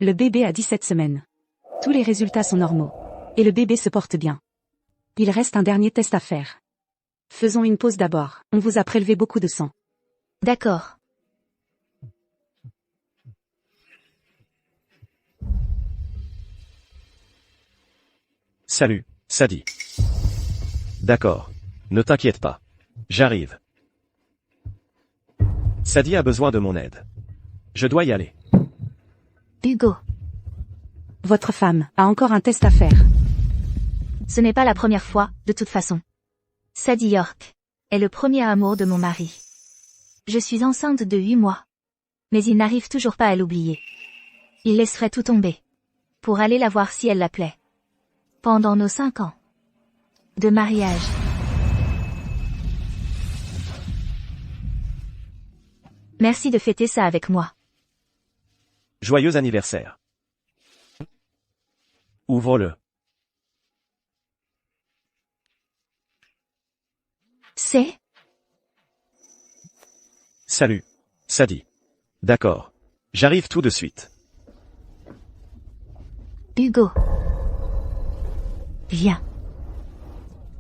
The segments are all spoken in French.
Le bébé a 17 semaines. Tous les résultats sont normaux. Et le bébé se porte bien. Il reste un dernier test à faire. Faisons une pause d'abord. On vous a prélevé beaucoup de sang. D'accord. Salut, Sadie. D'accord. Ne t'inquiète pas. J'arrive. Sadie a besoin de mon aide. Je dois y aller. Hugo, Votre femme a encore un test à faire. ce n'est pas la première fois, de toute façon. Sadie York est le premier amour de mon mari. Je suis enceinte de 8 mois. Mais il n'arrive toujours pas à l'oublier. Il laisserait tout tomber. Pour aller la voir si elle l'appelait. Pendant nos 5 ans de mariage. Merci de fêter ça avec moi. Joyeux anniversaire. Ouvre-le. C'est Salut, Sadie. D'accord. J'arrive tout de suite. Hugo. Viens.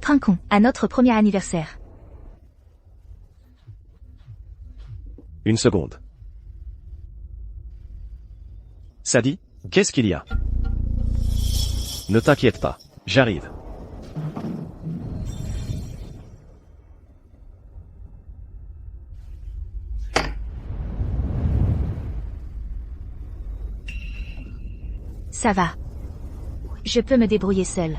Trinquons à notre premier anniversaire. Une seconde. Sadie, qu'est-ce qu'il y a? Ne t'inquiète pas, j'arrive. Ça va. Je peux me débrouiller seule.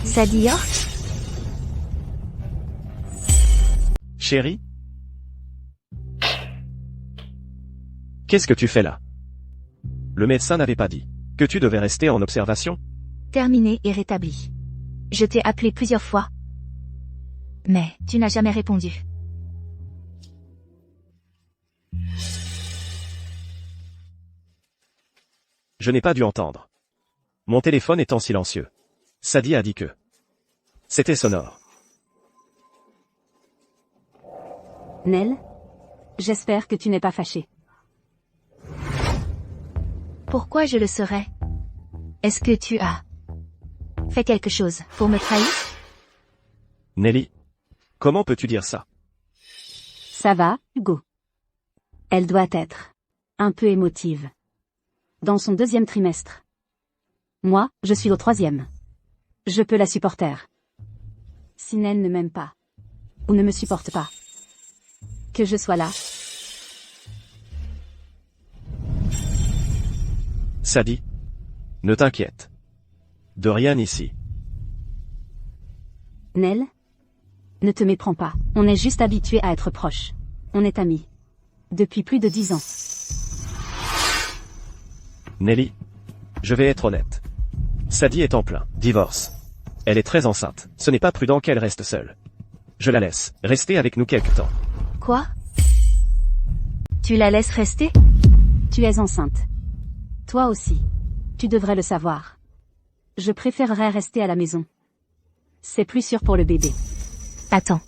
Sadie York? Chérie? Qu'est-ce que tu fais là? Le médecin n'avait pas dit que tu devais rester en observation? Terminé et rétabli. Je t'ai appelé plusieurs fois. Mais tu n'as jamais répondu. Je n'ai pas dû entendre. Mon téléphone étant silencieux. Sadie a dit que c'était sonore. Nell? J'espère que tu n'es pas fâché. Pourquoi je le serais? Est-ce que tu as fait quelque chose pour me trahir? Nelly? Comment peux-tu dire ça? Ça va, Hugo? Elle doit être un peu émotive. Dans son 2e trimestre. Moi, je suis au 3e. Je peux la supporter. Si Nell ne m'aime pas, ou ne me supporte pas, que je sois là. Sadie? Ne t'inquiète. De rien ici. Nell? Ne te méprends pas. On est juste habitués à être proches. On est amis. Depuis plus de 10 ans. Nelly? Je vais être honnête. Sadie est en plein divorce. Elle est très enceinte. Ce n'est pas prudent qu'elle reste seule. Je la laisse rester avec nous quelque temps. Quoi? Tu la laisses rester? Tu es enceinte. Toi aussi. Tu devrais le savoir. Je préférerais rester à la maison. C'est plus sûr pour le bébé. Attends.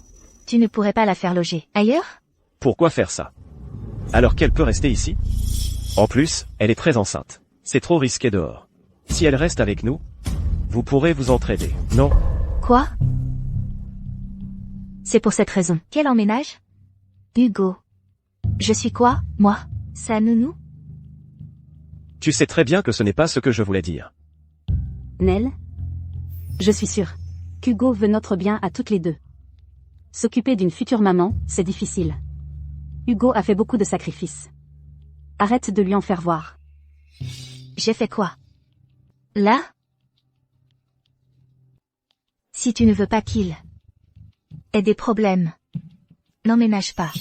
Tu ne pourrais pas la faire loger ailleurs? Pourquoi faire ça? Alors qu'elle peut rester ici? En plus, elle est très enceinte. C'est trop risqué dehors. Si elle reste avec nous, vous pourrez vous entraider, non? Quoi? C'est pour cette raison qu'elle emménage? Hugo. Je suis quoi, moi? Sa nounou? Tu sais très bien que ce n'est pas ce que je voulais dire. Nell? Je suis sûre qu'Hugo veut notre bien à toutes les deux. S'occuper d'une future maman, c'est difficile. Hugo a fait beaucoup de sacrifices. Arrête de lui en faire voir. J'ai fait quoi? Là? Si tu ne veux pas qu'il ait des problèmes, n'emménage pas.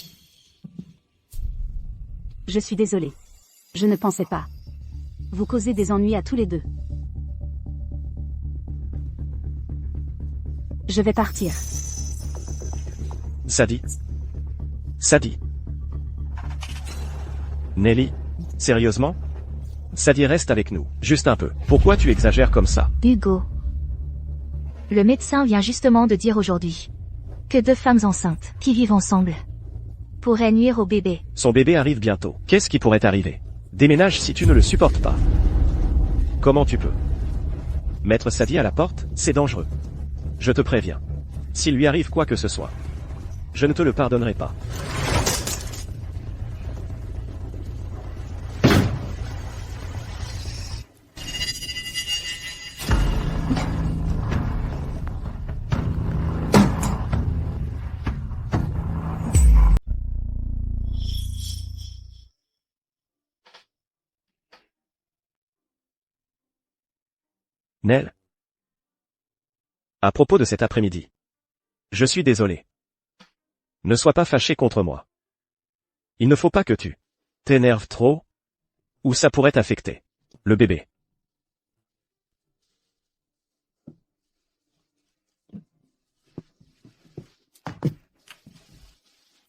Je suis désolée. Je ne pensais pas. Vous causez des ennuis à tous les deux. Je vais partir. Sadie? Sadie? Nelly? Sérieusement? Sadie reste avec nous, juste un peu. Pourquoi tu exagères comme ça? Hugo. Le médecin vient justement de dire aujourd'hui que deux femmes enceintes, qui vivent ensemble, pourraient nuire au bébé. Son bébé arrive bientôt. Qu'est-ce qui pourrait arriver? Déménage si tu ne le supportes pas. Comment tu peux? Mettre Sadie à la porte, c'est dangereux. Je te préviens. S'il lui arrive quoi que ce soit, je ne te le pardonnerai pas. Nell? À propos de cet après-midi. Je suis désolé. Ne sois pas fâché contre moi. Il ne faut pas que tu t'énerves trop, ou ça pourrait t'affecter. Le bébé.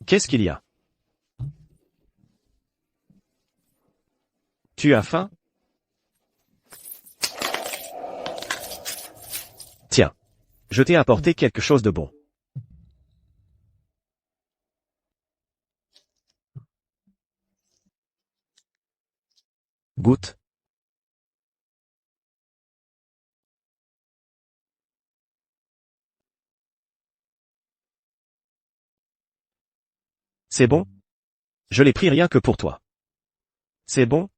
Qu'est-ce qu'il y a? Tu as faim? Tiens. Je t'ai apporté quelque chose de bon. Goûte. C'est bon? Je l'ai pris rien que pour toi. C'est bon?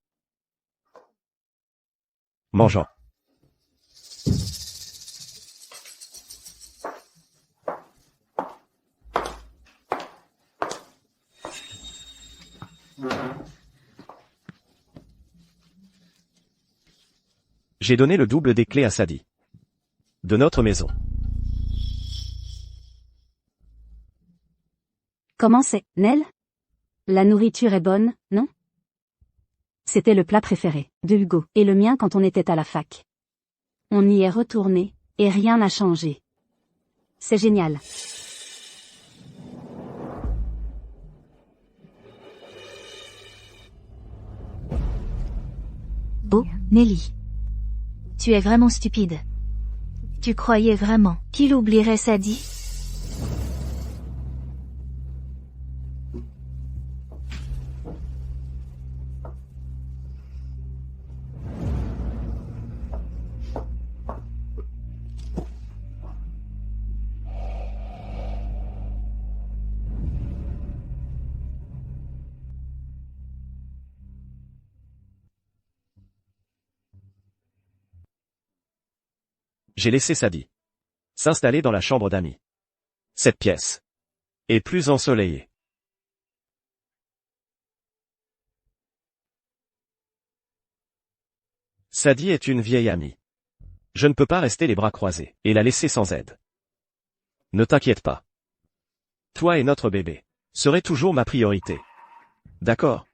Mangeant. J'ai donné le double des clés à Sadie. De notre maison. Comment c'est, Nell? La nourriture est bonne, non? C'était le plat préféré de Hugo et le mien quand on était à la fac. On y est retourné, et rien n'a changé. C'est génial. Oh, Nelly. Tu es vraiment stupide. Tu croyais vraiment qu'il oublierait Sadie? J'ai laissé Sadie s'installer dans la chambre d'amis. Cette pièce est plus ensoleillée. Sadie est une vieille amie. Je ne peux pas rester les bras croisés et la laisser sans aide. Ne t'inquiète pas. Toi et notre bébé serez toujours ma priorité. D'accord?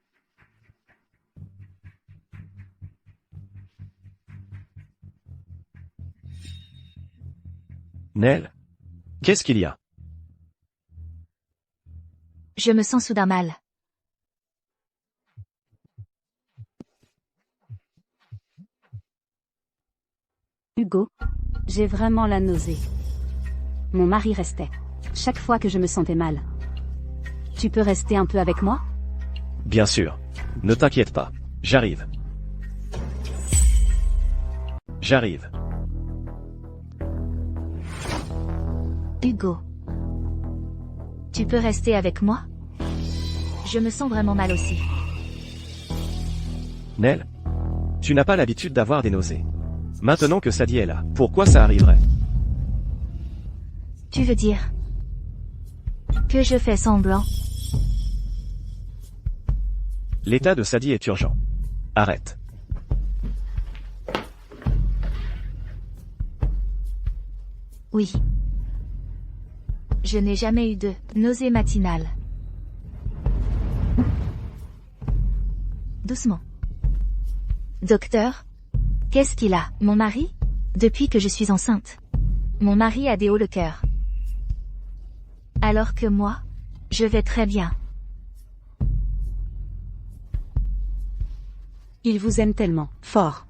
Nell? Qu'est-ce qu'il y a? Je me sens soudain mal. Hugo, j'ai vraiment la nausée. Mon mari restait. Chaque fois que je me sentais mal. Tu peux rester un peu avec moi? Bien sûr. Ne t'inquiète pas. J'arrive. J'arrive. Hugo. Tu peux rester avec moi? Je me sens vraiment mal aussi. Nell? Tu n'as pas l'habitude d'avoir des nausées. Maintenant que Sadie est là, pourquoi ça arriverait? Tu veux dire que je fais semblant? L'état de Sadie est urgent. Arrête. Oui. Je n'ai jamais eu de nausée matinale. Doucement. Docteur? Qu'est-ce qu'il a? Mon mari? Depuis que je suis enceinte. Mon mari a des hauts le cœur. Alors que moi, je vais très bien. Il vous aime tellement, fort.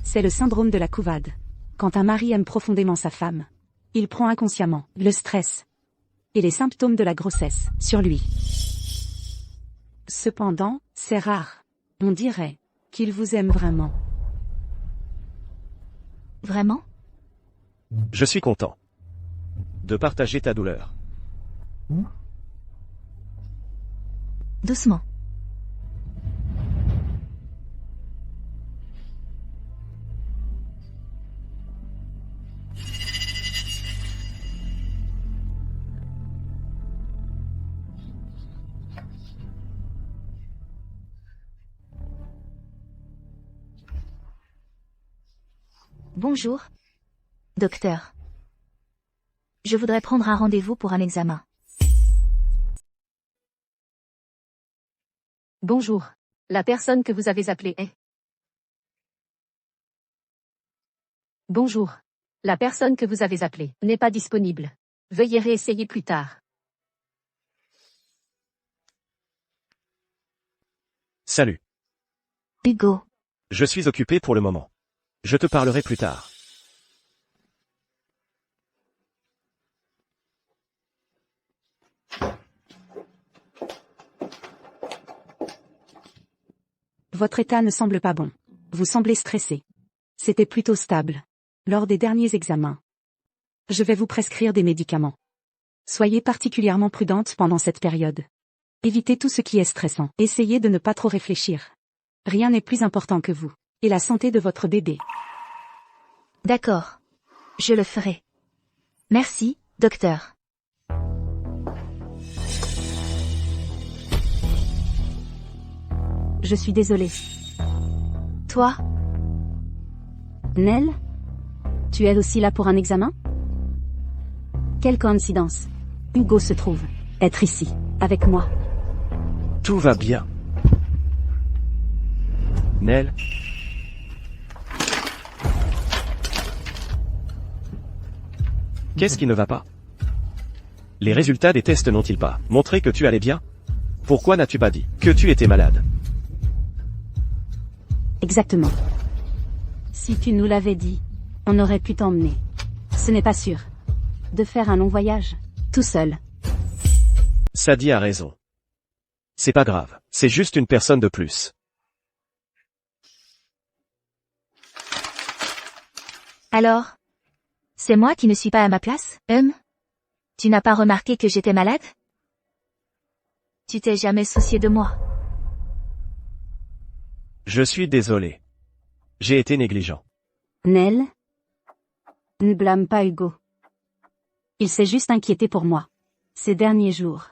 C'est le syndrome de la couvade. Quand un mari aime profondément sa femme, il prend inconsciemment le stress. et les symptômes de la grossesse sur lui. Cependant, c'est rare. On dirait qu'il vous aime vraiment. Vraiment? Je suis content de partager ta douleur. Doucement. Bonjour, docteur. Je voudrais prendre un rendez-vous pour un examen. Bonjour. La personne que vous avez appelée est... Bonjour. La personne que vous avez appelée n'est pas disponible. Veuillez réessayer plus tard. Salut. Hugo. Je suis occupé pour le moment. Je te parlerai plus tard. Votre état ne semble pas bon. Vous semblez stressé. C'était plutôt stable lors des derniers examens. Je vais vous prescrire des médicaments. Soyez particulièrement prudente pendant cette période. Évitez tout ce qui est stressant. Essayez de ne pas trop réfléchir. Rien n'est plus important que vous et la santé de votre bébé. D'accord. Je le ferai. Merci, docteur. Je suis désolée. Toi? Nell? Tu es aussi là pour un examen? Quelle coïncidence. Hugo se trouve être ici, avec moi. Tout va bien. Nell? Qu'est-ce qui ne va pas? Les résultats des tests n'ont-ils pas montré que tu allais bien? Pourquoi n'as-tu pas dit que tu étais malade? Exactement. Si tu nous l'avais dit, on aurait pu t'emmener. Ce n'est pas sûr. De faire un long voyage, tout seul. Sadie a raison. C'est pas grave, c'est juste une personne de plus. Alors? C'est moi qui ne suis pas à ma place, Tu n'as pas remarqué que j'étais malade? Tu t'es jamais soucié de moi. Je suis désolé. J'ai été négligent. Nell? Ne blâme pas Hugo. Il s'est juste inquiété pour moi. Ces derniers jours.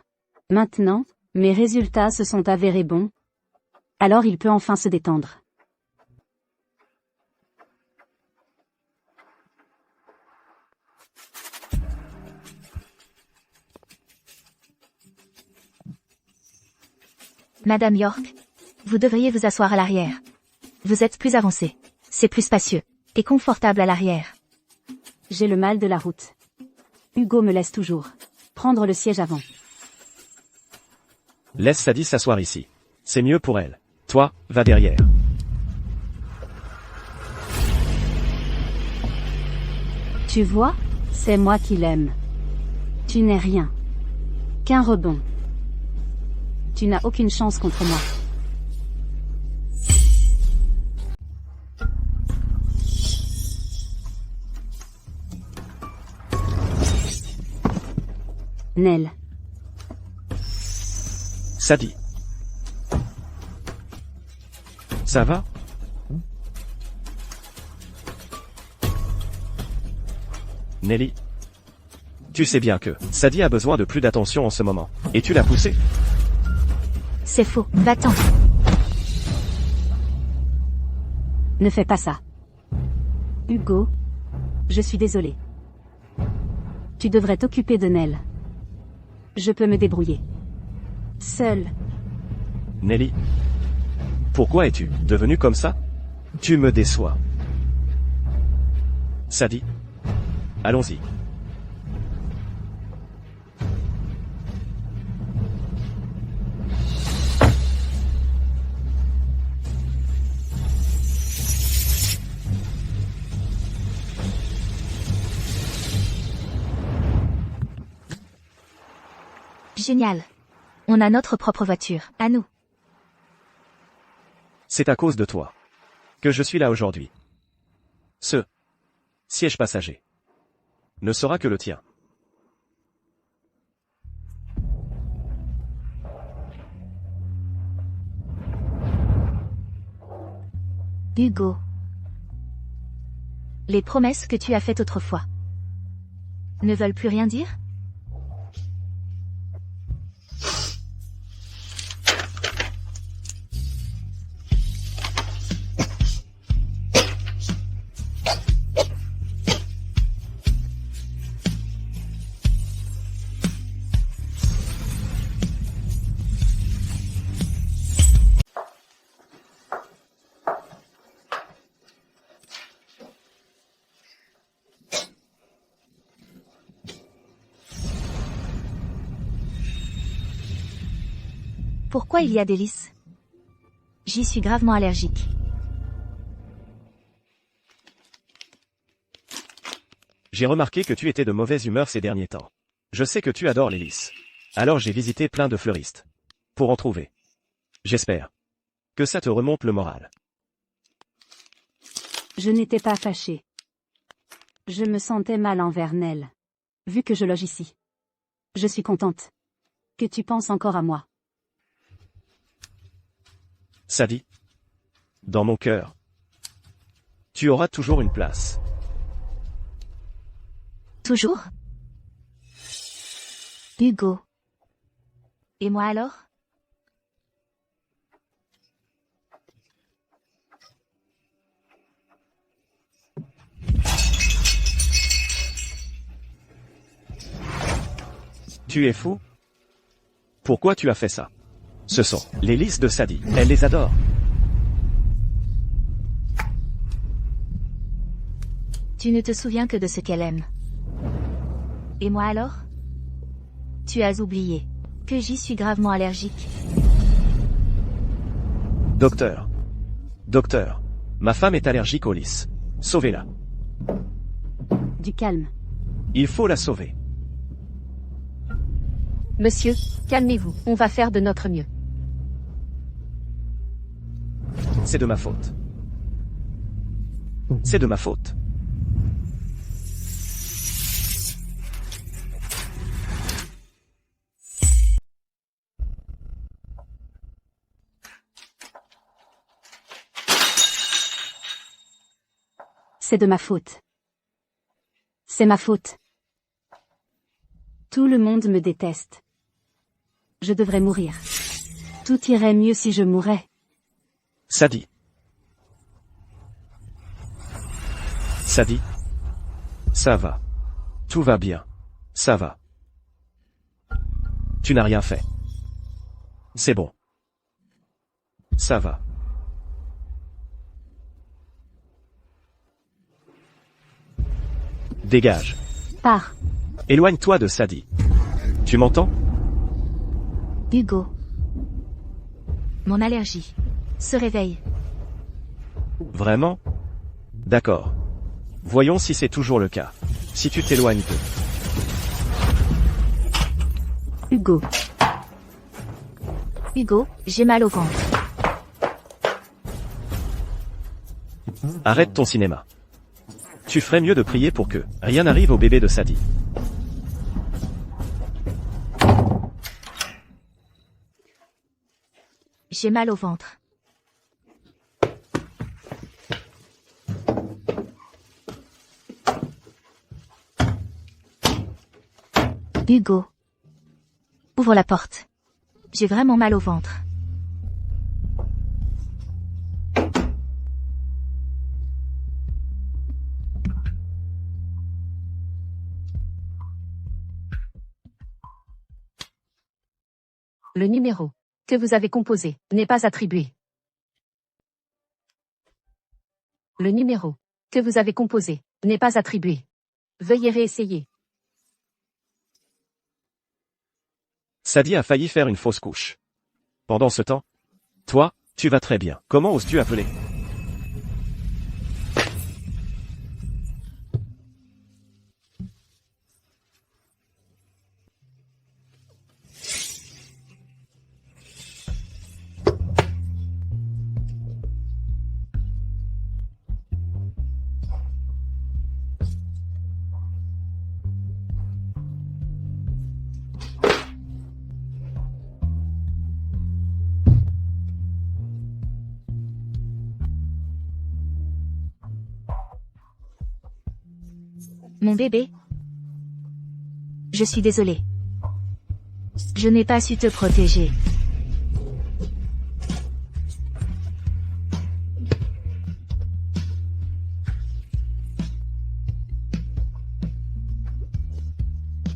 Maintenant, mes résultats se sont avérés bons. Alors il peut enfin se détendre. Madame York, vous devriez vous asseoir à l'arrière. Vous êtes plus avancé. C'est plus spacieux et confortable à l'arrière. J'ai le mal de la route. Hugo me laisse toujours prendre le siège avant. Laisse Sadie s'asseoir ici. C'est mieux pour elle. Toi, va derrière. Tu vois, c'est moi qui l'aime. Tu n'es rien. Qu'un rebond. Tu n'as aucune chance contre moi. Nell. Sadie. Ça va? Nelly. Tu sais bien que Sadie a besoin de plus d'attention en ce moment. Et tu l'as poussée? C'est faux. Va-t'en. Ne fais pas ça. Hugo. Je suis désolée. Tu devrais t'occuper de Nell. Je peux me débrouiller. Seule. Nelly. Pourquoi es-tu devenue comme ça? Tu me déçois. Sadie. Allons-y. Génial. On a notre propre voiture, à nous. C'est à cause de toi que je suis là aujourd'hui. Ce siège passager ne sera que le tien. Hugo. Les promesses que tu as faites autrefois ne veulent plus rien dire? Pourquoi il y a des lys? J'y suis gravement allergique. J'ai remarqué que tu étais de mauvaise humeur ces derniers temps. Je sais que tu adores les lys. Alors j'ai visité plein de fleuristes pour en trouver. J'espère que ça te remonte le moral. Je n'étais pas fâchée. Je me sentais mal envers Nell. Vu que je loge ici. Je suis contente que tu penses encore à moi. Sadie, dans mon cœur, tu auras toujours une place. Toujours? Hugo. Et moi alors? Tu es fou? Pourquoi tu as fait ça? Ce sont les lys de Sadie. Elle les adore. Tu ne te souviens que de ce qu'elle aime. Et moi alors? Tu as oublié que j'y suis gravement allergique. Docteur. Docteur. Ma femme est allergique aux lys. Sauvez-la. Du calme. Il faut la sauver. Monsieur, calmez-vous, on va faire de notre mieux. C'est de ma faute. C'est de ma faute. C'est de ma faute. C'est ma faute. Tout le monde me déteste. Je devrais mourir. Tout irait mieux si je mourais. Sadie. Sadie. Ça va. Tout va bien. Ça va. Tu n'as rien fait. C'est bon. Ça va. Dégage. Pars. Éloigne-toi de Sadie. Tu m'entends? Hugo. Mon allergie se réveille. Vraiment? D'accord. Voyons si c'est toujours le cas. Si tu t'éloignes de... Hugo. Hugo, j'ai mal au ventre. Arrête ton cinéma. Tu ferais mieux de prier pour que rien n'arrive au bébé de Sadie. J'ai mal au ventre. Hugo. Ouvre la porte. J'ai vraiment mal au ventre. Le numéro que vous avez composé n'est pas attribué. Le numéro que vous avez composé n'est pas attribué. Veuillez réessayer. Sadie a failli faire une fausse couche. Pendant ce temps, toi, tu vas très bien. Comment oses-tu appeler? Mon bébé? Je suis désolée. Je n'ai pas su te protéger.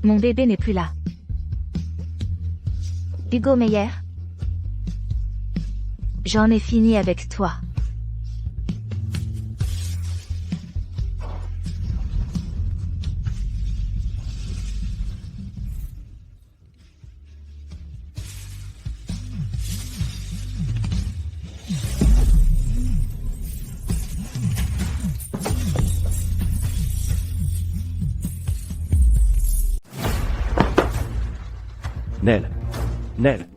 Mon bébé n'est plus là. Hugo Meyer? J'en ai fini avec toi. Nell. Nell.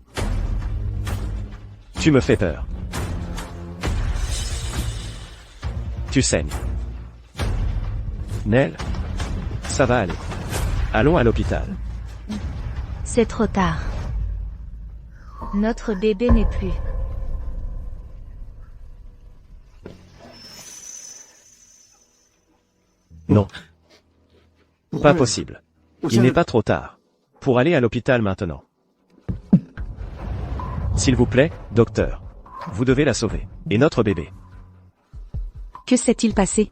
Tu me fais peur. Tu saignes. Nell. Ça va aller. Allons à l'hôpital. C'est trop tard. Notre bébé n'est plus. Non. Pas possible. Il n'est pas trop tard. Pour aller à l'hôpital maintenant. S'il vous plaît, docteur. Vous devez la sauver. Et notre bébé. Que s'est-il passé?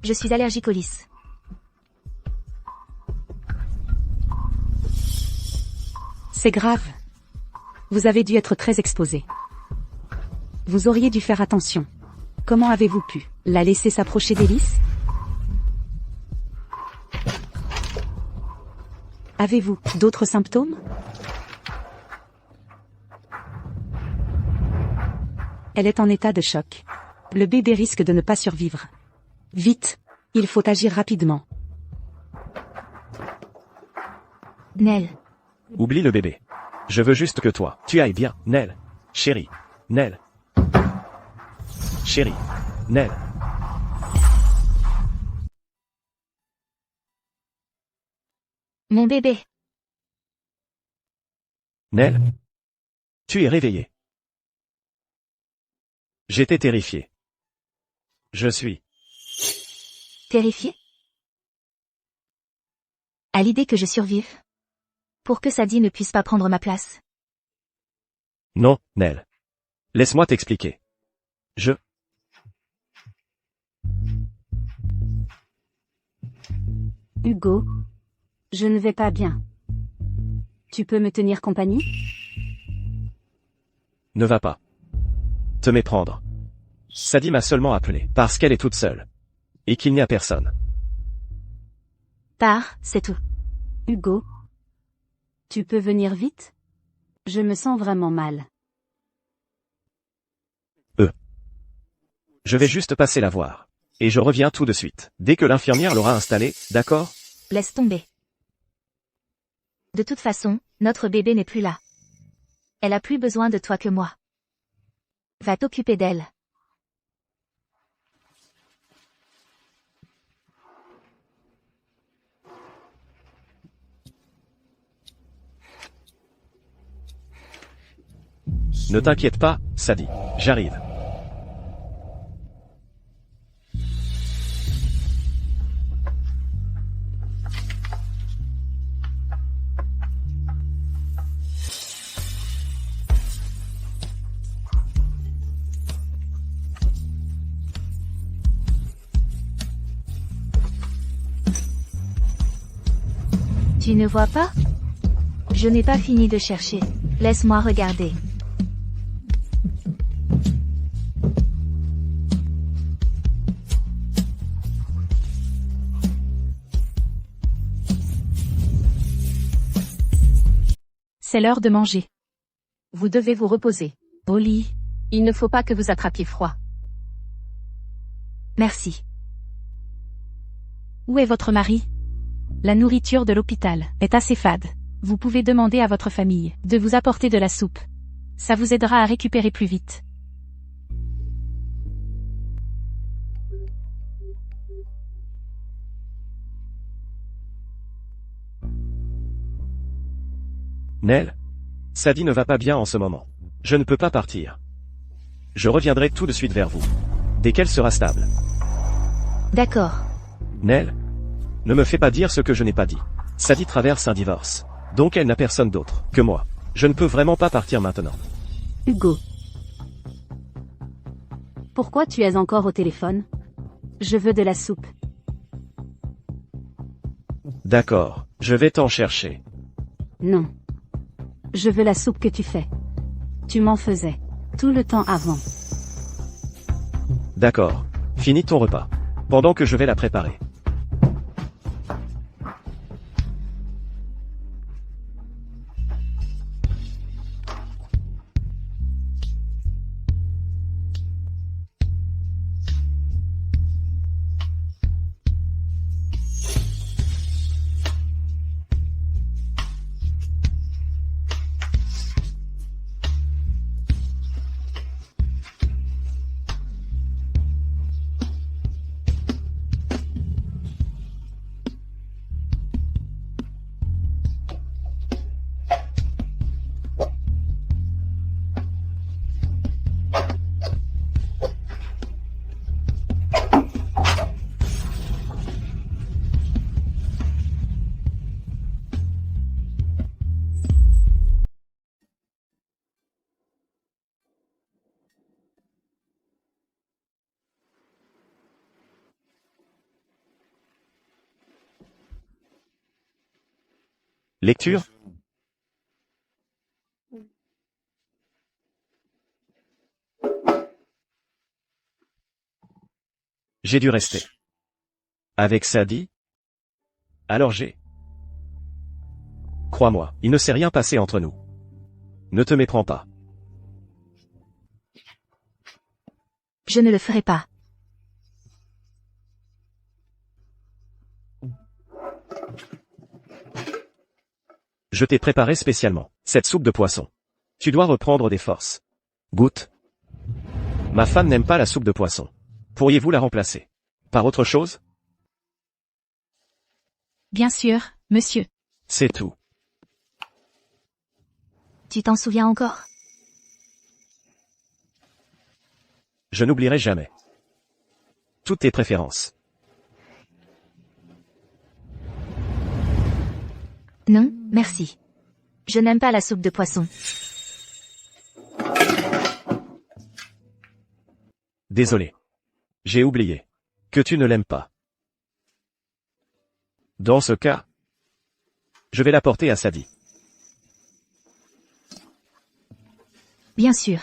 Je suis allergique au lys. C'est grave. Vous avez dû être très exposé. Vous auriez dû faire attention. Comment avez-vous pu la laisser s'approcher des lys? Avez-vous d'autres symptômes? Elle est en état de choc. Le bébé risque de ne pas survivre. Vite, il faut agir rapidement. Nell. Oublie le bébé. Je veux juste que toi, tu ailles bien, Nell. Chérie. Nell. Chérie. Nell. Mon bébé. Nell. Tu es réveillée. J'étais terrifié. Je suis. Terrifié? À l'idée que je survive? Pour que Sadie ne puisse pas prendre ma place. Non, Nell. Laisse-moi t'expliquer. Hugo. Je ne vais pas bien. Tu peux me tenir compagnie? Ne va pas te méprendre. Sadie m'a seulement appelé parce qu'elle est toute seule. Et qu'il n'y a personne. Pars, c'est tout. Hugo. Tu peux venir vite? Je me sens vraiment mal. Je vais juste passer la voir. Et je reviens tout de suite. Dès que l'infirmière l'aura installée, d'accord? Laisse tomber. De toute façon, notre bébé n'est plus là. Elle a plus besoin de toi que moi. Va t'occuper d'elle. Ne t'inquiète pas, Sadie. J'arrive. Tu ne vois pas? Je n'ai pas fini de chercher. Laisse-moi regarder. C'est l'heure de manger. Vous devez vous reposer. Au lit. Il ne faut pas que vous attrapiez froid. Merci. Où est votre mari? La nourriture de l'hôpital est assez fade. Vous pouvez demander à votre famille de vous apporter de la soupe. Ça vous aidera à récupérer plus vite. Nell. Sadie ne va pas bien en ce moment. Je ne peux pas partir. Je reviendrai tout de suite vers vous. Dès qu'elle sera stable. D'accord. Nell, ne me fais pas dire ce que je n'ai pas dit. Sadie traverse un divorce. Donc elle n'a personne d'autre que moi. Je ne peux vraiment pas partir maintenant. Hugo. Pourquoi tu es encore au téléphone? Je veux de la soupe. D'accord, je vais t'en chercher. Non. Je veux la soupe que tu fais. Tu m'en faisais. Tout le temps avant. D'accord. Finis ton repas. Pendant que je vais la préparer. Lecture? J'ai dû rester. Avec Sadie? Alors j'ai. Crois-moi, il ne s'est rien passé entre nous. Ne te méprends pas. Je ne le ferai pas. Je t'ai préparé spécialement cette soupe de poisson. Tu dois reprendre des forces. Goûte. Ma femme n'aime pas la soupe de poisson. Pourriez-vous la remplacer par autre chose? Bien sûr, monsieur. C'est tout. Tu t'en souviens encore? Je n'oublierai jamais. Toutes tes préférences. Non, merci. Je n'aime pas la soupe de poisson. Désolé. J'ai oublié que tu ne l'aimes pas. Dans ce cas, je vais la porter à Sadie. Bien sûr.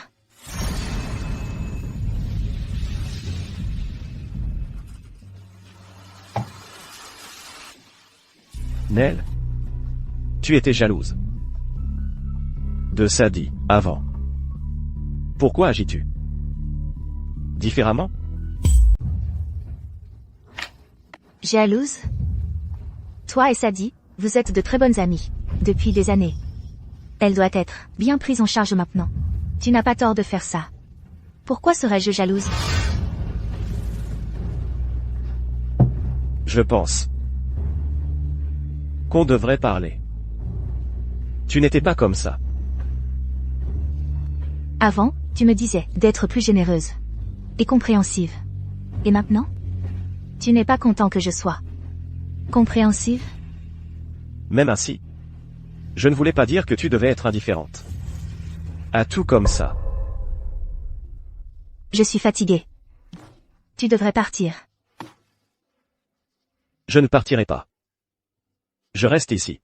Nell, tu étais jalouse de Sadie avant. Pourquoi agis-tu différemment? Jalouse? Toi et Sadie, vous êtes de très bonnes amies. Depuis des années. Elle doit être bien prise en charge maintenant. Tu n'as pas tort de faire ça. Pourquoi serais-je jalouse? Je pense qu'on devrait parler. Tu n'étais pas comme ça. Avant, tu me disais d'être plus généreuse et compréhensive. Et maintenant? Tu n'es pas content que je sois compréhensive? Même ainsi, je ne voulais pas dire que tu devais être indifférente à tout comme ça. Je suis fatiguée. Tu devrais partir. Je ne partirai pas. Je reste ici.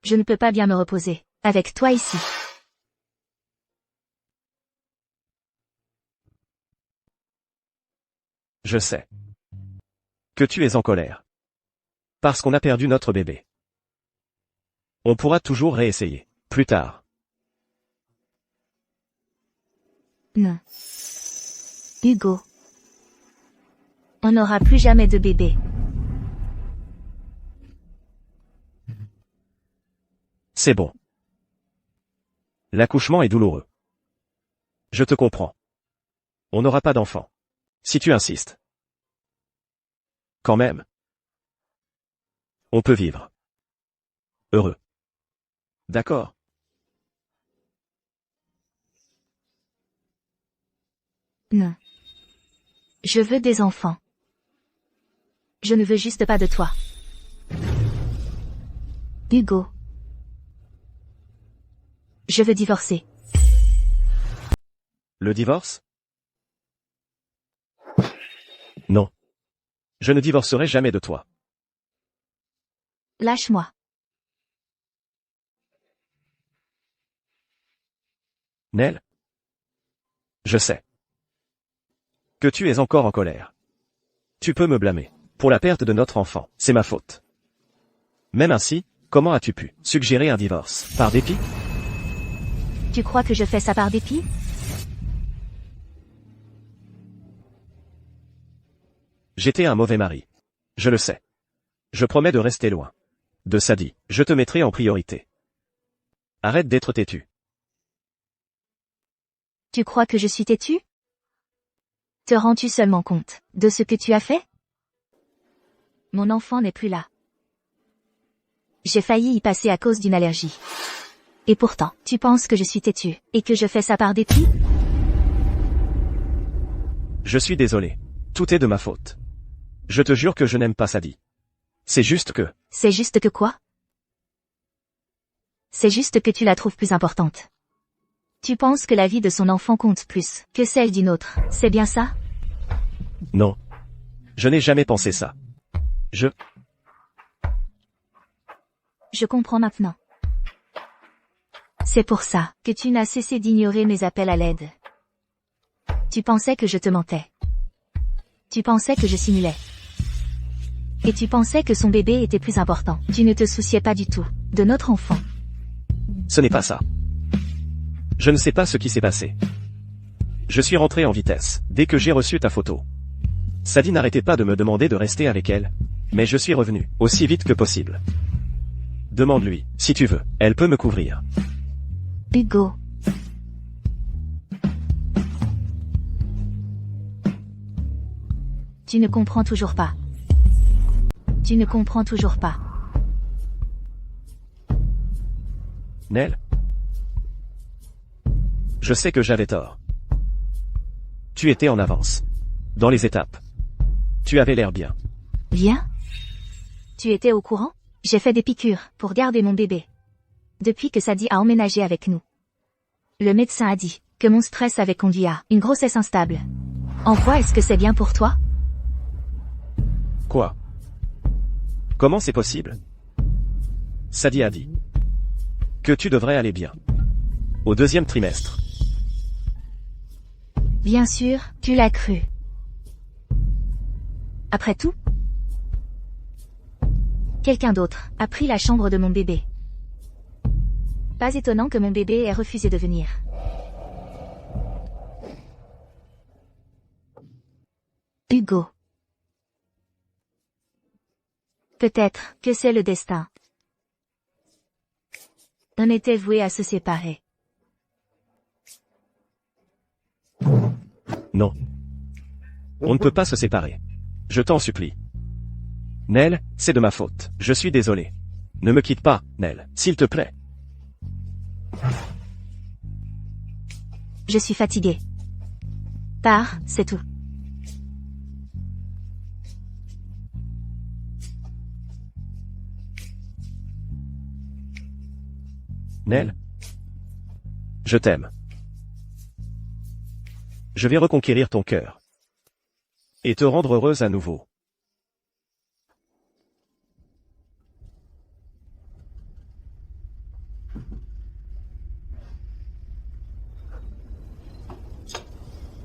Je ne peux pas bien me reposer avec toi ici. Je sais que tu es en colère. Parce qu'on a perdu notre bébé. On pourra toujours réessayer. Plus tard. Non. Hugo. On n'aura plus jamais de bébé. C'est bon. L'accouchement est douloureux. Je te comprends. On n'aura pas d'enfant. Si tu insistes. Quand même. On peut vivre. Heureux. D'accord. Non. Je veux des enfants. Je ne veux juste pas de toi. Hugo. Je veux divorcer. Le divorce? Non. Je ne divorcerai jamais de toi. Lâche-moi. Nell? Je sais que tu es encore en colère. Tu peux me blâmer pour la perte de notre enfant, c'est ma faute. Même ainsi, comment as-tu pu suggérer un divorce? Par dépit? Tu crois que je fais ça par dépit? J'étais un mauvais mari. Je le sais. Je promets de rester loin de Sadie. Je te mettrai en priorité. Arrête d'être têtu. Tu crois que je suis têtu? Te rends-tu seulement compte de ce que tu as fait? Mon enfant n'est plus là. J'ai failli y passer à cause d'une allergie. Et pourtant, tu penses que je suis têtu, et que je fais ça par dépit? Je suis désolé. Tout est de ma faute. Je te jure que je n'aime pas Sadie. C'est juste que... C'est juste que quoi? C'est juste que tu la trouves plus importante. Tu penses que la vie de son enfant compte plus que celle d'une autre, c'est bien ça? Non. Je n'ai jamais pensé ça. Je comprends maintenant. C'est pour ça que tu n'as cessé d'ignorer mes appels à l'aide. Tu pensais que je te mentais. Tu pensais que je simulais. Et tu pensais que son bébé était plus important. Tu ne te souciais pas du tout de notre enfant. Ce n'est pas ça. Je ne sais pas ce qui s'est passé. Je suis rentré en vitesse dès que j'ai reçu ta photo. Sadie n'arrêtait pas de me demander de rester avec elle, mais je suis revenu aussi vite que possible. Demande-lui, si tu veux, elle peut me couvrir. Hugo. Tu ne comprends toujours pas. Tu ne comprends toujours pas. Nell? Je sais que j'avais tort. Tu étais en avance. Dans les étapes. Tu avais l'air bien. Bien? Tu étais au courant? J'ai fait des piqûres pour garder mon bébé. Depuis que Sadie a emménagé avec nous. Le médecin a dit que mon stress avait conduit à une grossesse instable. En quoi est-ce que c'est bien pour toi? Quoi? Comment c'est possible? Sadie a dit que tu devrais aller bien. Au 2e trimestre. Bien sûr, tu l'as cru. Après tout, quelqu'un d'autre a pris la chambre de mon bébé. Pas étonnant que mon bébé ait refusé de venir. Hugo. Peut-être que c'est le destin. On était voués à se séparer. Non. On ne peut pas se séparer. Je t'en supplie. Nell, c'est de ma faute. Je suis désolé. Ne me quitte pas, Nell, s'il te plaît. Je suis fatiguée. Pars, c'est tout. Nell? Je t'aime. Je vais reconquérir ton cœur. Et te rendre heureuse à nouveau.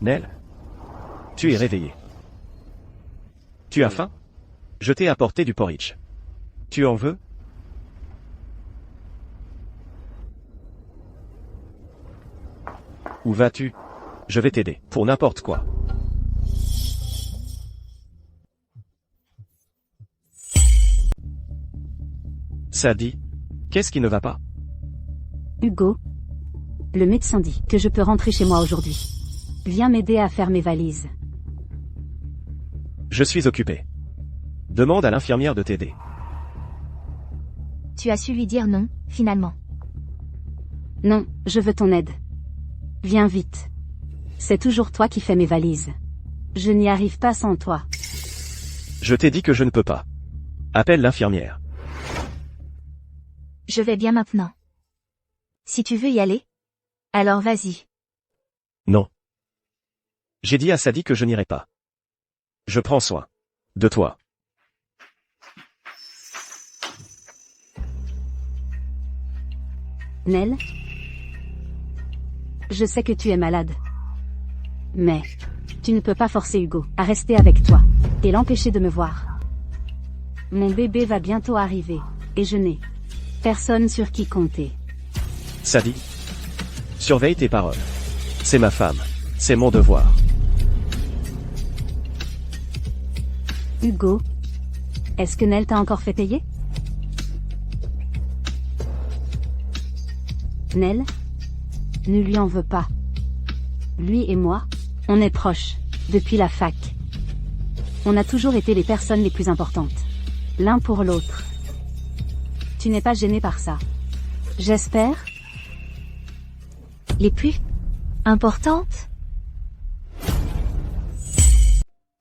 Nell? Tu es réveillée. Tu as faim? Je t'ai apporté du porridge. Tu en veux? Où vas-tu? Je vais t'aider, pour n'importe quoi. Sadie, qu'est-ce qui ne va pas? Hugo. Le médecin dit que je peux rentrer chez moi aujourd'hui. Viens m'aider à faire mes valises. Je suis occupé. Demande à l'infirmière de t'aider. Tu as su lui dire non, finalement. Non, je veux ton aide. Viens vite. C'est toujours toi qui fais mes valises. Je n'y arrive pas sans toi. Je t'ai dit que je ne peux pas. Appelle l'infirmière. Je vais bien maintenant. Si tu veux y aller, alors vas-y. Non. J'ai dit à Sadie que je n'irai pas. Je prends soin de toi. Nell? Je sais que tu es malade. Mais, tu ne peux pas forcer Hugo à rester avec toi, et l'empêcher de me voir. Mon bébé va bientôt arriver, et je n'ai personne sur qui compter. Sadie, surveille tes paroles. C'est ma femme. C'est mon devoir. Hugo? Est-ce que Nell t'a encore fait payer? Nell? Ne lui en veux pas. Lui et moi, on est proches, depuis la fac. On a toujours été les personnes les plus importantes. L'un pour l'autre. Tu n'es pas gêné par ça. J'espère? Les plus importantes?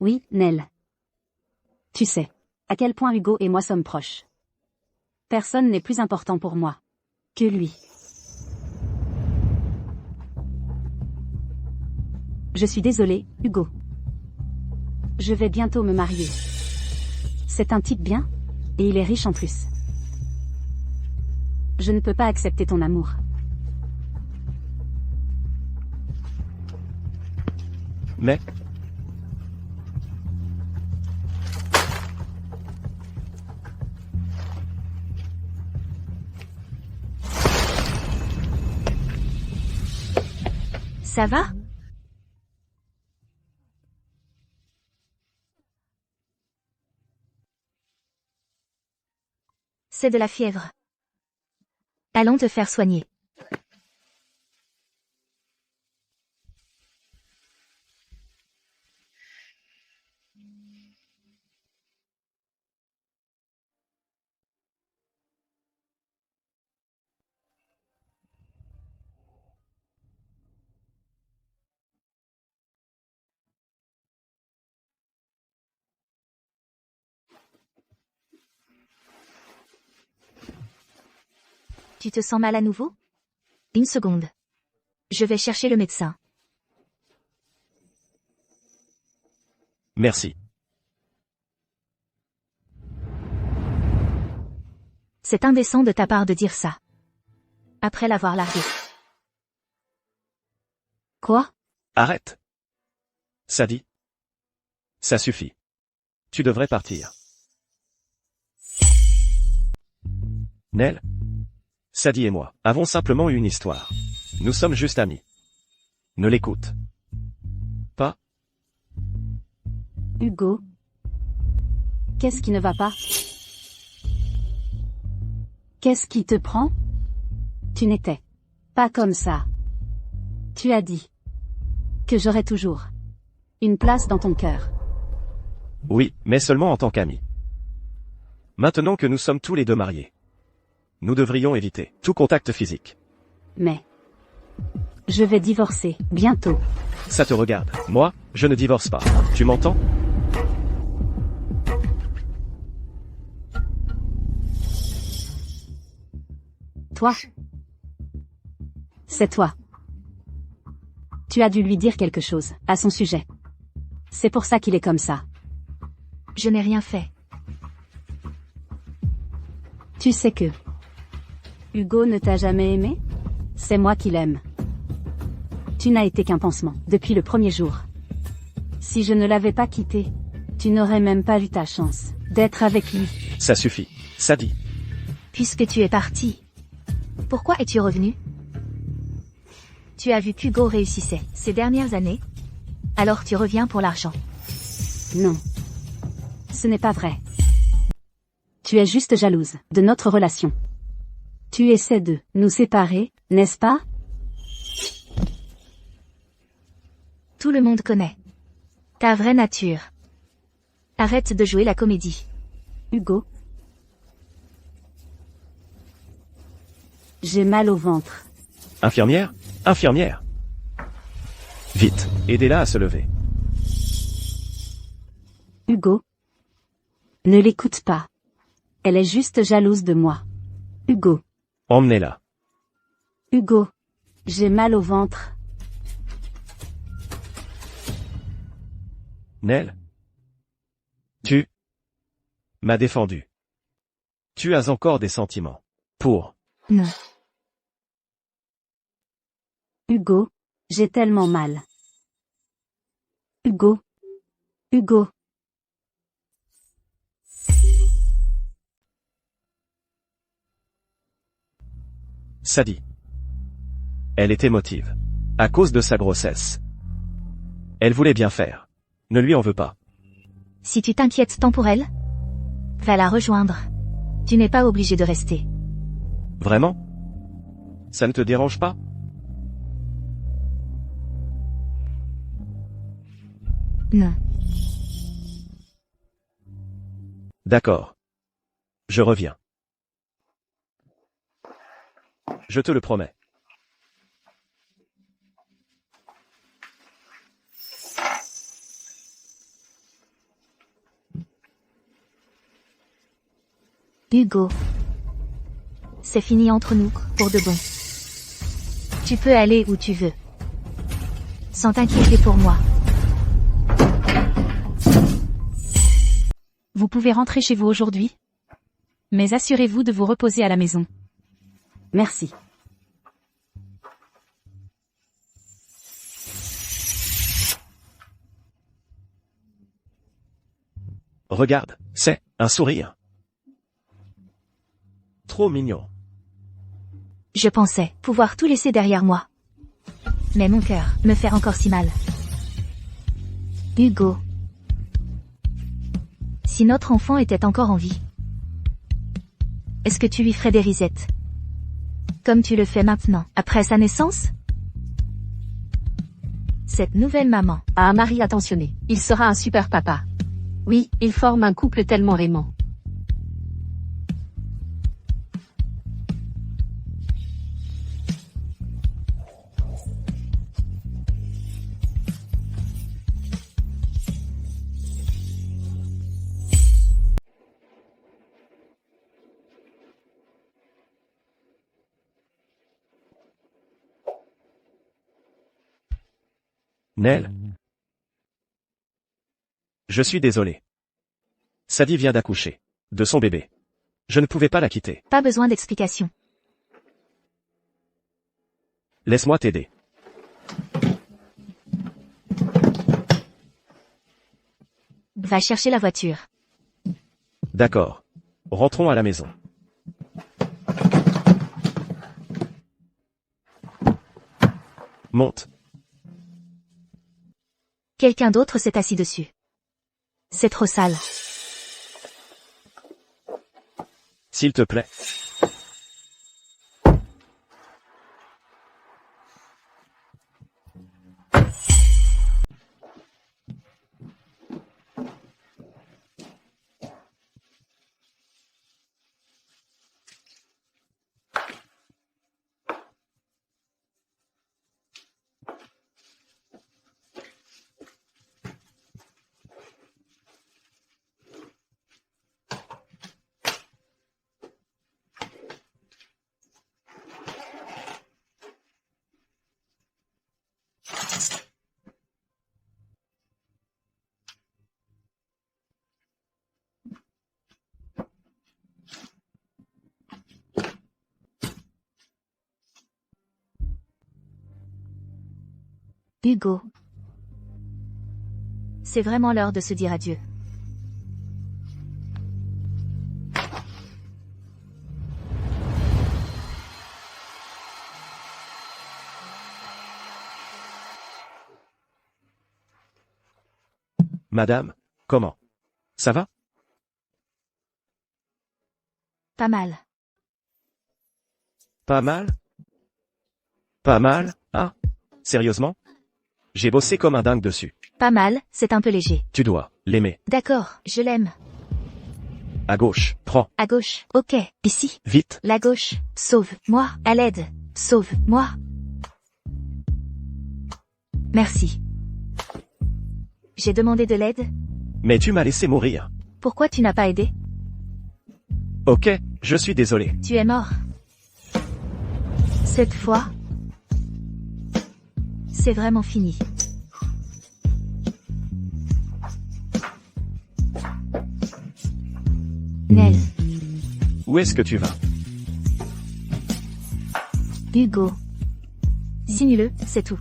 Oui, Nell. Tu sais, à quel point Hugo et moi sommes proches. Personne n'est plus important pour moi que lui. Je suis désolée, Hugo. Je vais bientôt me marier. C'est un type bien, et il est riche en plus. Je ne peux pas accepter ton amour. Mais, Ça va? C'est de la fièvre. Allons te faire soigner. Tu te sens mal à nouveau? Une seconde. Je vais chercher le médecin. merci. C'est indécent de ta part de dire ça. Après l'avoir largué. Quoi? Arrête. Sadie. Ça suffit. Tu devrais partir. Nell? Sadie et moi avons simplement eu une histoire. Nous sommes juste amis. Ne l'écoute pas. Hugo? Qu'est-ce qui ne va pas? Qu'est-ce qui te prend? Tu n'étais pas comme ça. Tu as dit que j'aurais toujours une place dans ton cœur. Oui, mais seulement en tant qu'amis. Maintenant que nous sommes tous les deux mariés, nous devrions éviter tout contact physique. Mais je vais divorcer bientôt. Ça te regarde. Moi, je ne divorce pas. Tu m'entends? Toi? C'est toi. Tu as dû lui dire quelque chose à son sujet. C'est pour ça qu'il est comme ça. Je n'ai rien fait. Tu sais que Hugo ne t'a jamais aimé? C'est moi qui l'aime. Tu n'as été qu'un pansement depuis le premier jour. Si je ne l'avais pas quitté, tu n'aurais même pas eu ta chance d'être avec lui. Ça suffit. Sadie. Puisque tu es parti, pourquoi es-tu revenu? Tu as vu qu'Hugo réussissait ces dernières années, alors tu reviens pour l'argent. Non. Ce n'est pas vrai. Tu es juste jalouse de notre relation. Tu essaies de nous séparer, n'est-ce pas? Tout le monde connaît ta vraie nature. Arrête de jouer la comédie. Hugo? J'ai mal au ventre. Infirmière? Infirmière! Vite, aidez-la à se lever. Hugo? Ne l'écoute pas. Elle est juste jalouse de moi. Hugo. Emmenez-la. Hugo. J'ai mal au ventre. Nell. Tu m'as défendu. Tu as encore des sentiments. Pour. Non. Hugo. J'ai tellement mal. Hugo. Hugo. Sadie. Elle est émotive. À cause de sa grossesse. Elle voulait bien faire. Ne lui en veux pas. Si tu t'inquiètes tant pour elle, va la rejoindre. Tu n'es pas obligé de rester. Vraiment? Ça ne te dérange pas? Non. D'accord. Je reviens. Je te le promets. Hugo. C'est fini entre nous, pour de bon. Tu peux aller où tu veux. Sans t'inquiéter pour moi. Vous pouvez rentrer chez vous aujourd'hui, mais assurez-vous de vous reposer à la maison. Merci. Regarde, c'est un sourire. Trop mignon. Je pensais pouvoir tout laisser derrière moi. Mais mon cœur me fait encore si mal. Hugo. Si notre enfant était encore en vie, est-ce que tu lui ferais des risettes? Comme tu le fais maintenant, après sa naissance? Cette nouvelle maman A un mari attentionné. Il sera un super papa. Oui, ils forment un couple tellement aimant. Nell. Je suis désolé. Sadie vient d'accoucher. De son bébé. Je ne pouvais pas la quitter. Pas besoin d'explication. Laisse-moi t'aider. Va chercher la voiture. D'accord. Rentrons à la maison. Monte. Quelqu'un d'autre s'est assis dessus. C'est trop sale. S'il te plaît. Hugo. C'est vraiment l'heure de se dire adieu. Madame, comment? Ça va? Pas mal. Pas mal? Pas mal, hein? Sérieusement? J'ai bossé comme un dingue dessus. Pas mal, c'est un peu léger. Tu dois l'aimer. D'accord, je l'aime. À gauche, prends. À gauche, ok. Ici, Vite. la gauche. Sauve-moi, à l'aide. Sauve-moi. Merci. J'ai demandé de l'aide? Mais tu m'as laissé mourir. Pourquoi tu n'as pas aidé? Ok, je suis désolé. Tu es mort. Cette fois, c'est vraiment fini. Nell, Où est-ce que tu vas? Hugo. Signe-le, c'est tout.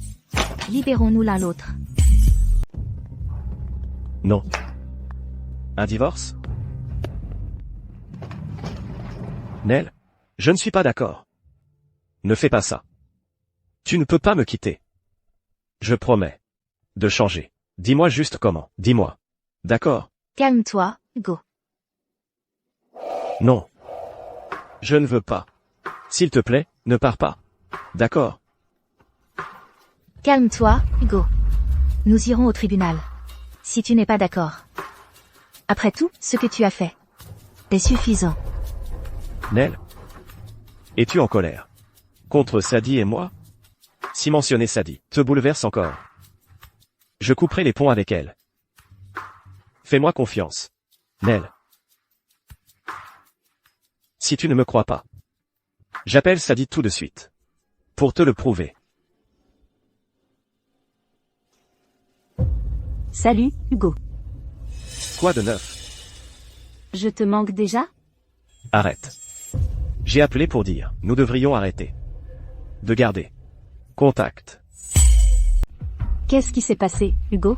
Libérons-nous l'un l'autre. Non. Un divorce? Nell, je ne suis pas d'accord. Ne fais pas ça. Tu ne peux pas me quitter. Je promets. De changer. Dis-moi juste comment. Dis-moi. D'accord? Calme-toi, Hugo. Non. Je ne veux pas. S'il te plaît, ne pars pas. D'accord? Calme-toi, Hugo. Nous irons au tribunal. Si tu n'es pas d'accord. Après tout, ce que tu as fait est suffisant. Nell? Es-tu en colère? Contre Sadie et moi? Si mentionner Sadie te bouleverse encore, je couperai les ponts avec elle. Fais-moi confiance. Nell. Si tu ne me crois pas, j'appelle Sadie tout de suite. Pour te le prouver. Salut, Hugo. Quoi de neuf? Je te manque déjà? Arrête. J'ai appelé pour dire, nous devrions arrêter de garder contact. Qu'est-ce qui s'est passé, Hugo?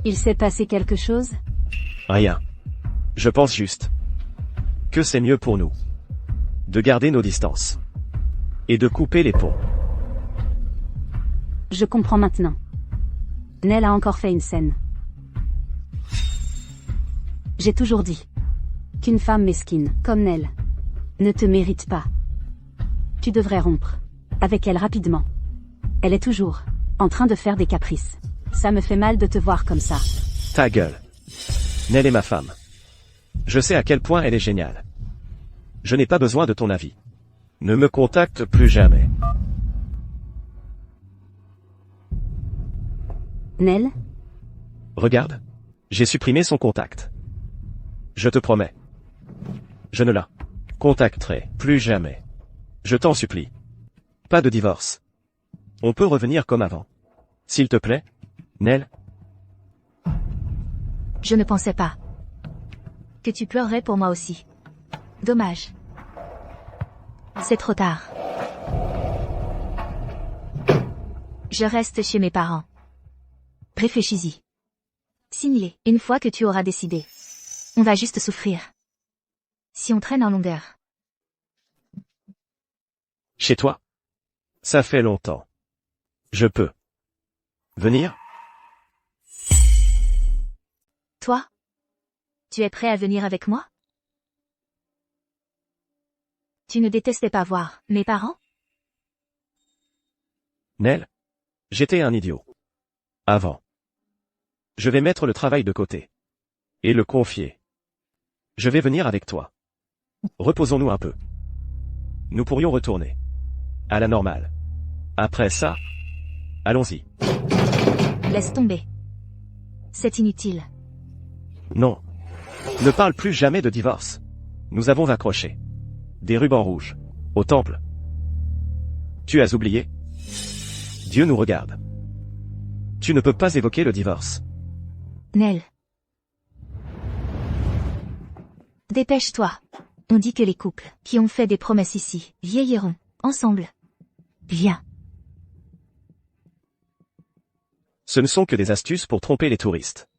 Il s'est passé quelque chose? Rien. Je pense juste que c'est mieux pour nous de garder nos distances et de couper les ponts. Je comprends maintenant. Nell a encore fait une scène. J'ai toujours dit qu'une femme mesquine, comme Nell, ne te mérite pas. Tu devrais rompre avec elle rapidement. Elle est toujours en train de faire des caprices. Ça me fait mal de te voir comme ça. Ta gueule. Nell est ma femme. Je sais à quel point elle est géniale. Je n'ai pas besoin de ton avis. Ne me contacte plus jamais. Nell? Regarde. J'ai supprimé son contact. Je te promets. Je ne la contacterai plus jamais. Je t'en supplie. Pas de divorce. On peut revenir comme avant. S'il te plaît, Nell? Je ne pensais pas que tu pleurerais pour moi aussi. Dommage. C'est trop tard. Je reste chez mes parents. Réfléchis-y. Signe-les. Une fois que tu auras décidé. On va juste souffrir. Si on traîne en longueur. Chez toi? Ça fait longtemps. Je peux venir? Toi? Tu es prêt à venir avec moi? Tu ne détestais pas voir mes parents? Nell? J'étais un idiot. Avant. Je vais mettre le travail de côté. Et le confier. Je vais venir avec toi. Reposons-nous un peu. Nous pourrions retourner à la normale. Après ça, allons-y. Laisse tomber. C'est inutile. Non. Ne parle plus jamais de divorce. Nous avons accroché des rubans rouges au temple. Tu as oublié? Dieu nous regarde. Tu ne peux pas évoquer le divorce. Nell. Dépêche-toi. On dit que les couples qui ont fait des promesses ici vieilliront ensemble. Viens. Ce ne sont que des astuces pour tromper les touristes.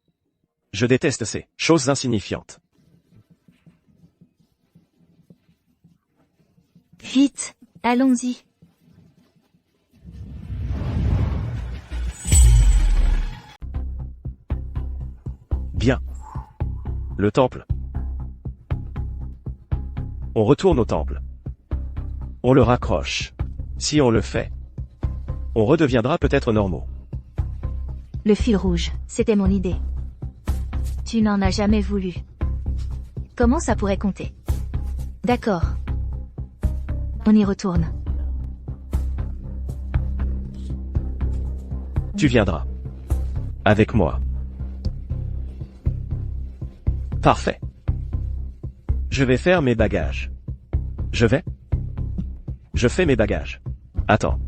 Je déteste ces choses insignifiantes. Vite, allons-y. Bien. Le temple. On retourne au temple. On le raccroche. Si on le fait, on redeviendra peut-être normaux. Le fil rouge, c'était mon idée. Tu n'en as jamais voulu. Comment ça pourrait compter? D'accord. On y retourne. Tu viendras avec moi. Parfait. Je vais faire mes bagages. Je fais mes bagages. Attends.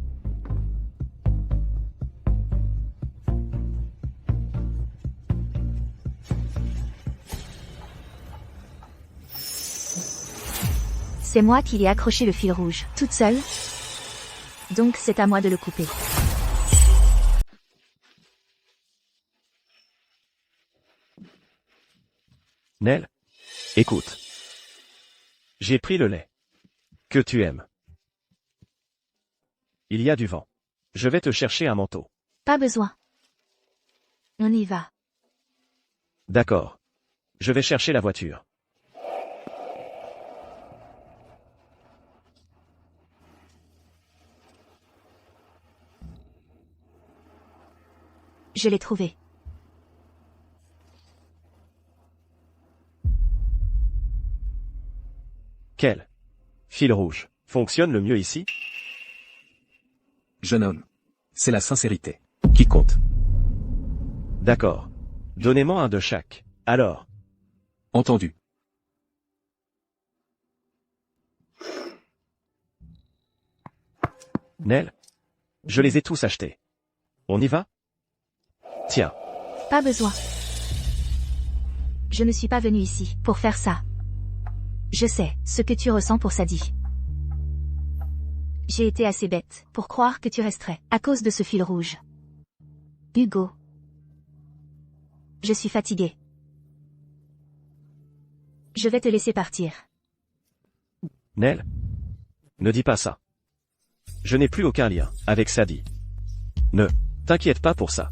C'est moi qui ai accroché le fil rouge, toute seule. Donc c'est à moi de le couper. Nell, écoute. J'ai pris le lait. Que tu aimes. Il y a du vent. Je vais te chercher un manteau. Pas besoin. On y va. D'accord. Je vais chercher la voiture. Je l'ai trouvé. Quel fil rouge fonctionne le mieux ici? Jeune homme. C'est la sincérité qui compte. D'accord. Donnez-moi un de chaque. Alors. Entendu. Nell? Je les ai tous achetés. On y va? Tiens. Pas besoin. Je ne suis pas venu ici pour faire ça. Je sais ce que tu ressens pour Sadie. J'ai été assez bête pour croire que tu resterais à cause de ce fil rouge. Hugo. Je suis fatiguée. Je vais te laisser partir. Nell? Ne dis pas ça. Je n'ai plus aucun lien avec Sadie. Ne t'inquiète pas pour ça.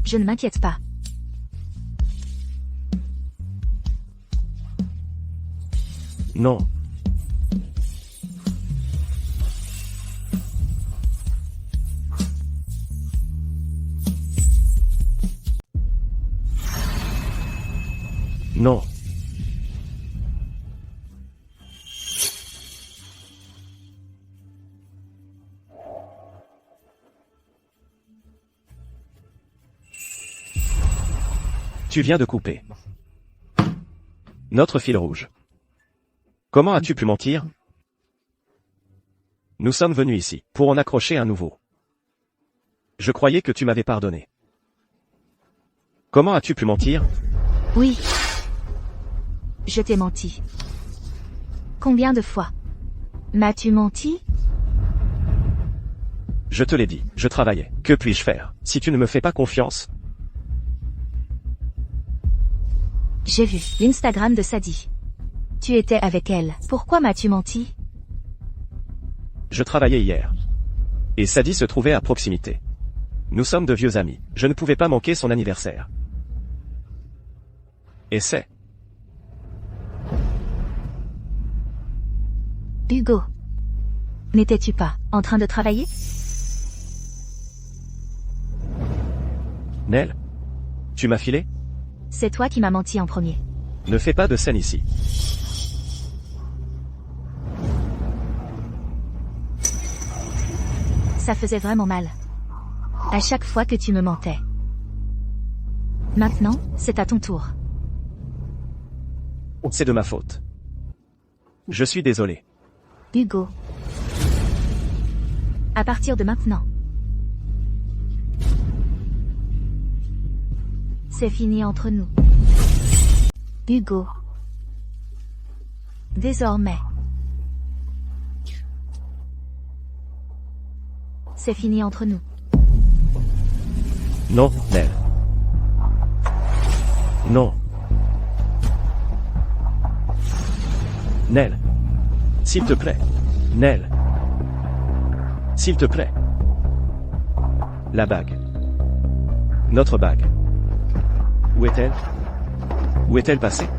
Je ne m'inquiète pas. Non. Non. Tu viens de couper notre fil rouge. Comment as-tu pu mentir? Nous sommes venus ici pour en accrocher un nouveau. Je croyais que tu m'avais pardonné. Comment as-tu pu mentir? Oui. Je t'ai menti. Combien de fois m'as-tu menti? Je te l'ai dit, je travaillais. Que puis-je faire si tu ne me fais pas confiance? J'ai vu l'Instagram de Sadie. Tu étais avec elle. Pourquoi m'as-tu menti? Je travaillais hier. Et Sadie se trouvait à proximité. Nous sommes de vieux amis. Je ne pouvais pas manquer son anniversaire. Et c'est... Hugo. N'étais-tu pas en train de travailler? Nell? Tu m'as filé? C'est toi qui m'as menti en premier. Ne fais pas de scène ici. Ça faisait vraiment mal. À chaque fois que tu me mentais. Maintenant, c'est à ton tour. C'est de ma faute. Je suis désolé. Hugo. À partir de maintenant. C'est fini entre nous. Hugo. Désormais. C'est fini entre nous. Non, Nell. Non. Nell. S'il te plaît. Nell. S'il te plaît. La bague. Notre bague. Où est-elle? Où est-elle passée?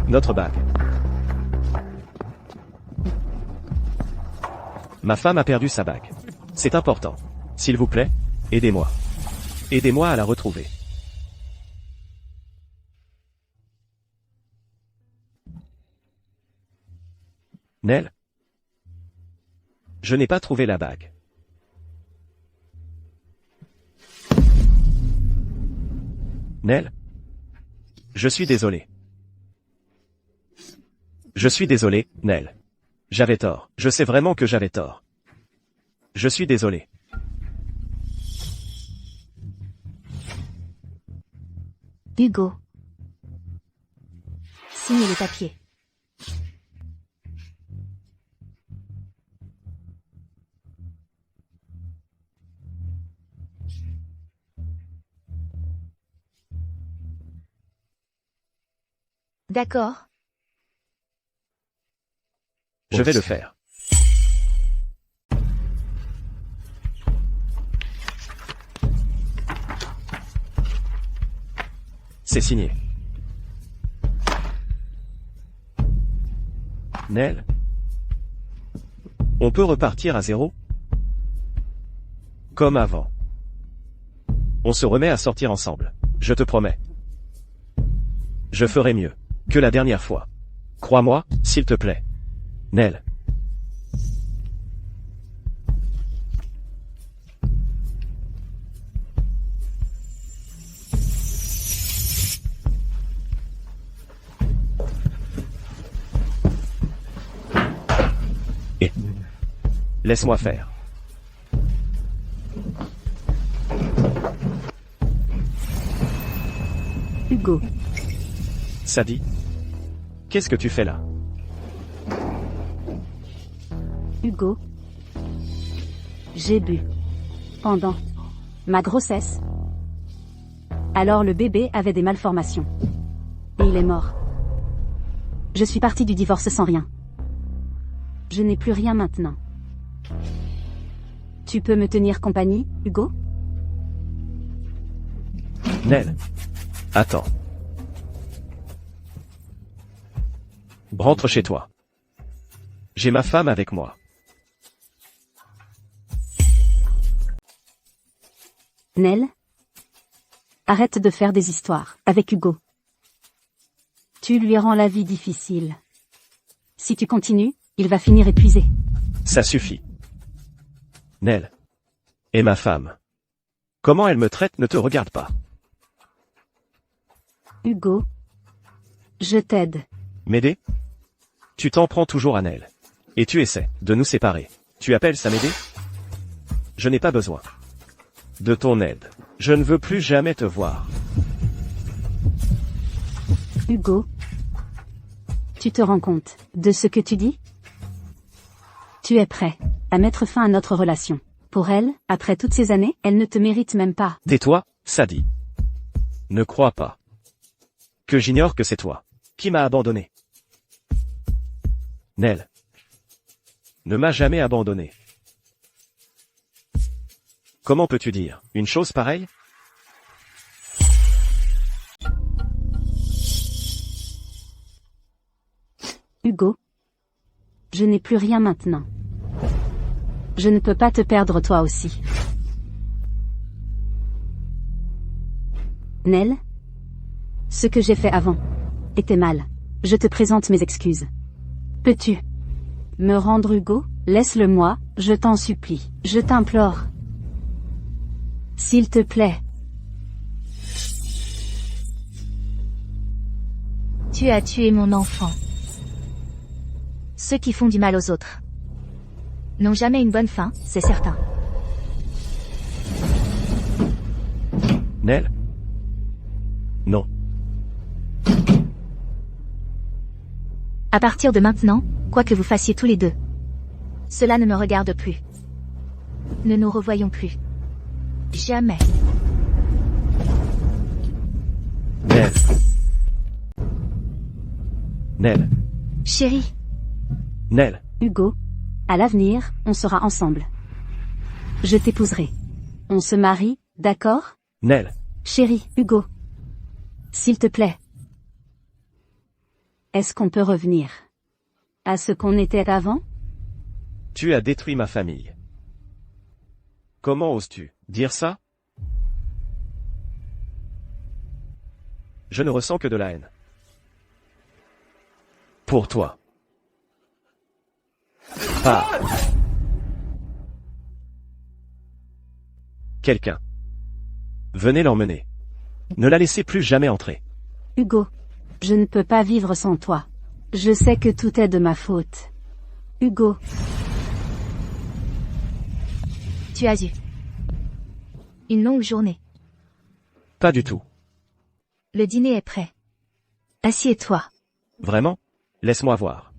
Notre bague. Ma femme a perdu sa bague. C'est important. S'il vous plaît, aidez-moi. Aidez-moi à la retrouver. Nell? Je n'ai pas trouvé la bague. Nel? Je suis désolé. Je suis désolé, Nel. J'avais tort. Je sais vraiment que j'avais tort. Je suis désolé. Hugo. Signe le papier. D'accord. Je vais le faire. C'est signé. Nel? On peut repartir à zéro? Comme avant. On se remet à sortir ensemble. Je te promets. Je ferai mieux que la dernière fois. Crois-moi, s'il te plaît. Nel. Et laisse-moi faire. Hugo. Sadie? Qu'est-ce que tu fais là? Hugo. J'ai bu. Pendant ma grossesse. Alors le bébé avait des malformations. Et il est mort. Je suis partie du divorce sans rien. Je n'ai plus rien maintenant. Tu peux me tenir compagnie, Hugo? Nel. Attends. Rentre chez toi. J'ai ma femme avec moi. Nel? Arrête de faire des histoires avec Hugo. Tu lui rends la vie difficile. Si tu continues, il va finir épuisé. Ça suffit. Nel. Et ma femme. Comment elle me traite ne te regarde pas. Hugo. Je t'aide. M'aider? Tu t'en prends toujours à Nel. Et tu essaies de nous séparer. Tu appelles ça m'aider? Je n'ai pas besoin de ton aide. Je ne veux plus jamais te voir. Hugo. Tu te rends compte de ce que tu dis? Tu es prêt à mettre fin à notre relation. Pour elle, après toutes ces années, elle ne te mérite même pas. Tais-toi, Sadie. Ne crois pas que j'ignore que c'est toi qui m'as abandonné. Nel ne m'a jamais abandonné. Comment peux-tu dire une chose pareille? Hugo. Je n'ai plus rien maintenant. Je ne peux pas te perdre toi aussi. Nel? Ce que j'ai fait avant était mal. Je te présente mes excuses. Peux-tu me rendre Hugo? Laisse-le moi, je t'en supplie. Je t'implore. S'il te plaît. Tu as tué mon enfant. Ceux qui font du mal aux autres n'ont jamais une bonne fin, c'est certain. Nel? Non. À partir de maintenant, quoi que vous fassiez tous les deux, cela ne me regarde plus. Ne nous revoyons plus. Jamais. Nel. Nel. Chérie, Nel. Hugo. À l'avenir, on sera ensemble. Je t'épouserai. On se marie, d'accord? Nel. Chérie, Hugo. S'il te plaît. Est-ce qu'on peut revenir à ce qu'on était avant? Tu as détruit ma famille. Comment oses-tu dire ça? Je ne ressens que de la haine. Pour toi. Pas. Quelqu'un. Venez l'emmener. Ne la laissez plus jamais entrer. Hugo. Je ne peux pas vivre sans toi. Je sais que tout est de ma faute. Hugo. Tu as eu une longue journée. Pas du tout. Le dîner est prêt. Assieds-toi. Vraiment? Laisse-moi voir.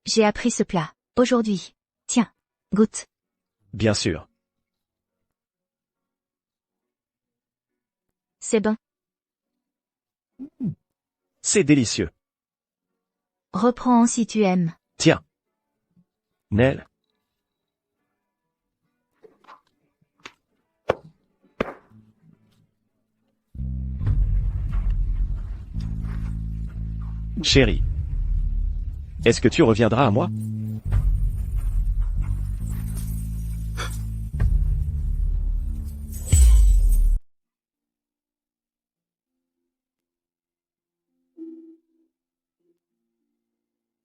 J'ai appris ce plat. Aujourd'hui. Tiens. Goûte. Bien sûr. C'est bon. C'est délicieux. Reprends si tu aimes. Tiens. Nell. Chérie. Est-ce que tu reviendras à moi?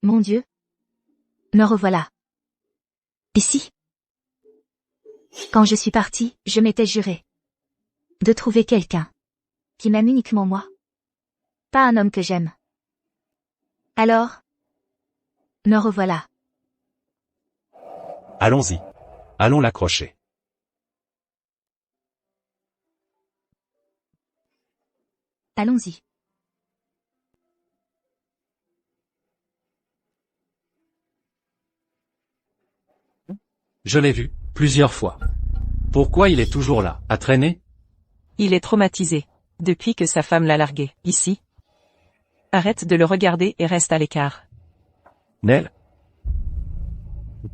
Mon Dieu. Me revoilà. Ici. Quand je suis partie, je m'étais juré de trouver quelqu'un qui m'aime uniquement moi. Pas un homme que j'aime. Alors, me revoilà. Allons-y. Allons l'accrocher. Allons-y. Je l'ai vu, plusieurs fois. Pourquoi il est toujours là, à traîner? Il est traumatisé. Depuis que sa femme l'a largué. Ici. Arrête de le regarder et reste à l'écart. Nell.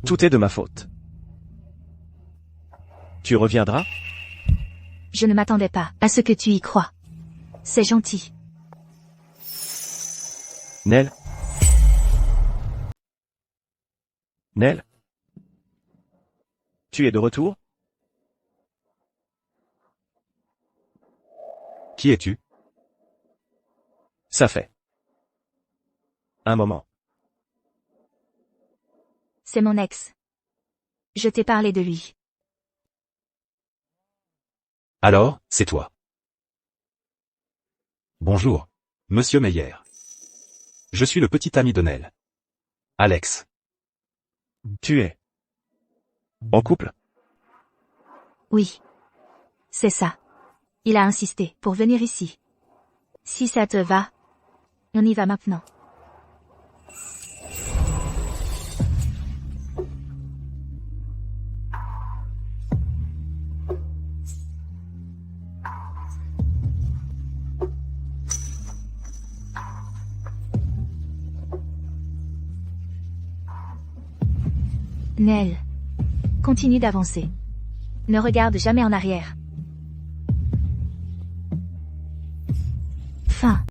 Tout est de ma faute. Tu reviendras? Je ne m'attendais pas à ce que tu y crois. C'est gentil. Nell. Nell. Tu es de retour? Qui es-tu? Ça fait un moment. C'est mon ex. Je t'ai parlé de lui. Alors, c'est toi. Bonjour, Monsieur Meyer. Je suis le petit ami de Nell. Alex. Tu es en couple? Oui. C'est ça. Il a insisté pour venir ici. Si ça te va, on y va maintenant. Nell. Continue d'avancer. Ne regarde jamais en arrière. Fin.